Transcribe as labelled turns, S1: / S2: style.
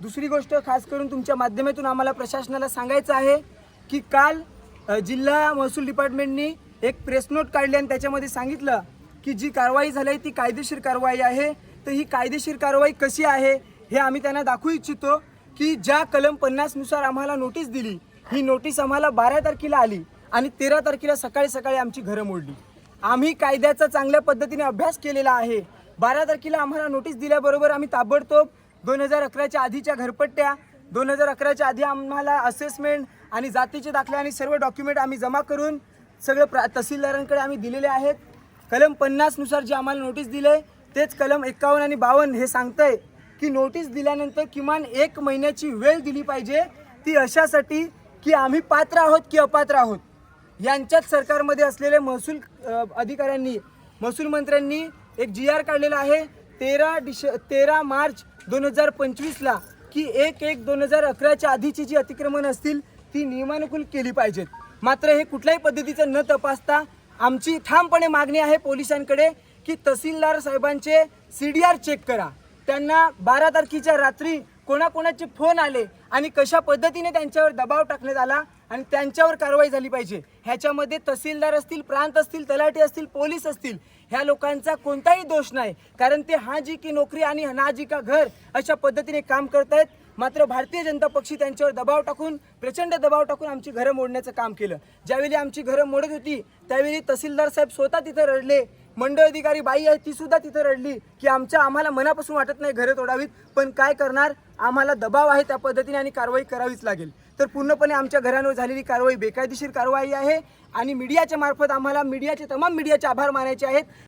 S1: दुसरी गोष्ट खास करून तुमच्या माध्यमातून आम्हाला प्रशासनाला सांगायचं आहे की काल जिल्हा महसूल डिपार्टमेंटनी एक प्रेस नोट काढली आणि त्याच्यामध्ये सांगितलं की जी कारवाई झाली आहे ती कायदेशीर कारवाई आहे। तर ही कायदेशीर कारवाई कशी आहे हे आम्ही त्यांना दाखवू इच्छितो की ज्या कलम 50 नुसार आम्हाला नोटीस दिली, ही नोटीस आम्हाला 12 तारखेला आली आणि 13 तारखेला सकाळी आमची घरं मोडली। आम्ही कायद्याचा चांगल्या पद्धतीने अभ्यास केलेला आहे। 12 तारखेला आम्हाला नोटीस दिल्याबरोबर आम्ही ताबडतोब 2011च्या आधीच्या घरपट्ट्या, 2011च्या आधी आम्हाला असेसमेंट आणि जातीचे दाखले आणि सर्व डॉक्युमेंट आम्ही जमा करून सगळं तहसीलदारांकडे आम्ही दिलेले आहेत। कलम 50 नुसार जे आम्हाला नोटीस दिले तेच कलम 51 आणि 52 हे सांगतंय की नोटीस दिल्यानंतर किमान 1 महिन्याची वेळ दिली पाहिजे, ती अशासाठी की आम्ही पात्र आहोत की अपात्र आहोत यांच्यात सरकारमध्ये असलेले महसूल अधिकाऱ्यांनी, महसूल मंत्र्यांनी एक GR काढलेला आहे 13 मार्च 2025ला की 1/1/2011च्या आधीची जी अतिक्रमण असतील ती नियमानुकूल केली पाहिजेत। मात्र हे कुठल्याही पद्धतीचं न तपासता आमची ठामपणे मागणी आहे पोलिसांकडे की तहसीलदार साहेबांचे CDR चेक करा। त्यांना 12 तारखेच्या रात्री कोणाकोणाचे फोन आले आणि कशा पद्धतीने त्यांच्यावर दबाव टाकण्यात आला आणि त्यांच्यावर कारवाई झाली पाहिजे। ह्याच्यामध्ये तहसीलदार असतील, प्रांत असतील, तलाठी असतील, पोलीस असतील, ह्या लोकांचा कोणताही दोष नाही, कारण ते हाजी की नोकरी आणि नाजी का घर अशा पद्धतीने काम करतायत। मात्र भारतीय जनता पक्षी त्यांच्यावर दबाव टाकून, प्रचंड दबाव टाकून आमची घरं मोडण्याचं काम केलं। ज्यावेळी आमची घरं मोडत होती त्यावेळी तहसीलदार साहेब स्वतः तिथे रडले, मंडळ अधिकारी बाई आहे ती सुद्धा तिथे रडली की आम्हाला मनापासून वाटत नाही घरं तोडावीत, पण काय करणार, आम्हाला दबाव आहे त्या पद्धतीने आणि कारवाई करावीच लागेल। तर पूर्णपणे आमच्या घरांवर झालेली कारवाई बेकायदेशीर कारवाई आहे आणि मीडियाच्या मार्फत आम्हाला तमाम मीडियाचे आभार मानायचे आहेत,